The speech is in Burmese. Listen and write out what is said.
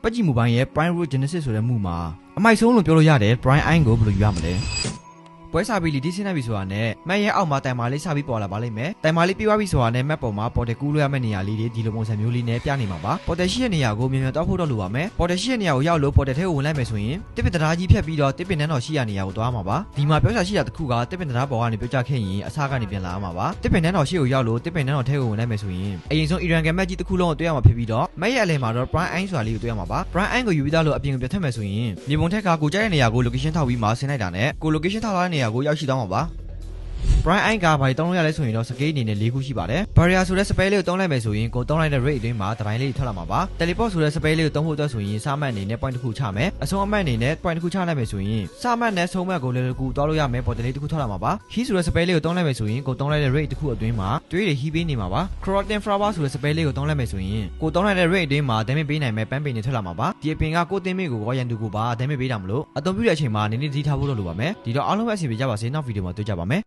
ပတ်ကြည့်မူပိုင်းရဲ့ Prime Root Genesis ဆိုတဲ့မှုမှာအမိုက်ဆုံးလို့ပြောလို့ရတယ် Brian Iron ကိုဘယ်လိုယူရမလဲပွဲစာပြီးလီဒီစင်းနေပြီဆိုတာနဲ့မက်ရဲ့အောက်မှာတိုင်မာလေးစပြီးပေါ်လာပါလိမ့်မယ်တိုင်မာလေးပြေးသွားပြီဆိုတာနဲ့မက်ပေါ်မှာပေါ်တယ်ကူးလို့ရမယ့်နေရာလေးတွေဒီလိုပုံစံမျိုးလေးနဲ့ပြနေမှာပါပေါ်တယ်ရှိတဲ့နေရာကိုမြန်မြန်တောက်ဖို့တော့လိုပါမယ်ပေါ်တယ်ရှိတဲ့နေရာကိုရောက်လို့ပေါ်တယ်ထဲကိုဝင်လိုက်မယ်ဆိုရင်တစ်ပင်တရားကြီးဖြတ်ပြီးတော့တစ်ပင်နှန်းတော်ရှိရနေရာကိုသွားမှာပါဒီမှာပြောချာရှိတာတစ်ခုကတစ်ပင်တရားပေါ်ကနေပြောချခဲ့ရင်အစားကနေပြန်လာမှာပါတစ်ပင်နှန်းတော်ရှိကိုရောက်လို့တစ်ပင်နှန်းတော်ထဲကိုဝင်လိုက်မယ်ဆိုရင်အရင်ဆုံးအီရန်ဂမ်မက်ကြီးတစ်ခုလုံးကိုတွေ့ရမှာဖြစ်ပြီးတော့မက်ရဲ့အလယ်မှာတော့ Brian Iron ဆိုတာလေးကိုတွေ့ရမှာပါ Brian Iron ကိုယူပြီးသားလို့အပြင်ကိုပြတ်ထက်မယ်ဆိုရင်မြေပုံထက်ကကိုကြိုက်တဲ့နေရာကို location ထောက်ပြီးမှဆင်းလိုက်တာနဲ့ကို location ထောက်ထားတဲ့နေရာကိုရောက်ရှိသွားမှာပါ Brian Iron ကဘာတွေတောင်းလို့ရလဲဆိုရင်တော့ scale အနေနဲ့၄ခုရှိပါတယ် barrier ဆိုတဲ့ spell လေးကိုတောင်းလိုက်မယ်ဆိုရင်ကိုတောင်းလိုက်တဲ့ rate အတွင်းမှာတပိုင်းလေးထွက်လာမှာပါ teleport ဆိုတဲ့ spell လေးကိုတောင်းဖို့အတွက်ဆိုရင်စာမှတ်အနေနဲ့ point တစ်ခုချမယ်အဆုံးအမှတ်အနေနဲ့ point တစ်ခုချလိုက်မယ်ဆိုရင်စာမှတ်နဲ့ဆုံးမှတ်ကိုလည်းကူတောင်းလို့ရမယ် portal လေးတစ်ခုထွက်လာမှာပါ heat ဆိုတဲ့ spell လေးကိုတောင်းလိုက်မယ်ဆိုရင်ကိုတောင်းလိုက်တဲ့ rate တစ်ခုအတွင်းမှာတွေးတွေ heat ပေးနေမှာပါ corrupting flower ဆိုတဲ့ spell လေးကိုတောင်းလိုက်မယ်ဆိုရင်ကိုတောင်းလိုက်တဲ့ rate အတွင်းမှာ damage ပေးနိုင်မယ်ပန်းပင်တွေထွက်လာမှာပါဒီအပင်ကကိုတင်းမေကိုရောရန်သူကိုပါ damage ပေးတာမလို့အသုံးပြုတဲ့အချိန်မှာနည်းနည်းသတိထားဖို့လိုပါမယ်ဒီတော့အားလုံးပဲအဆင်ပြေကြပါစေနောက်ဗီဒီယိုမှာတွေ့ကြပါမယ်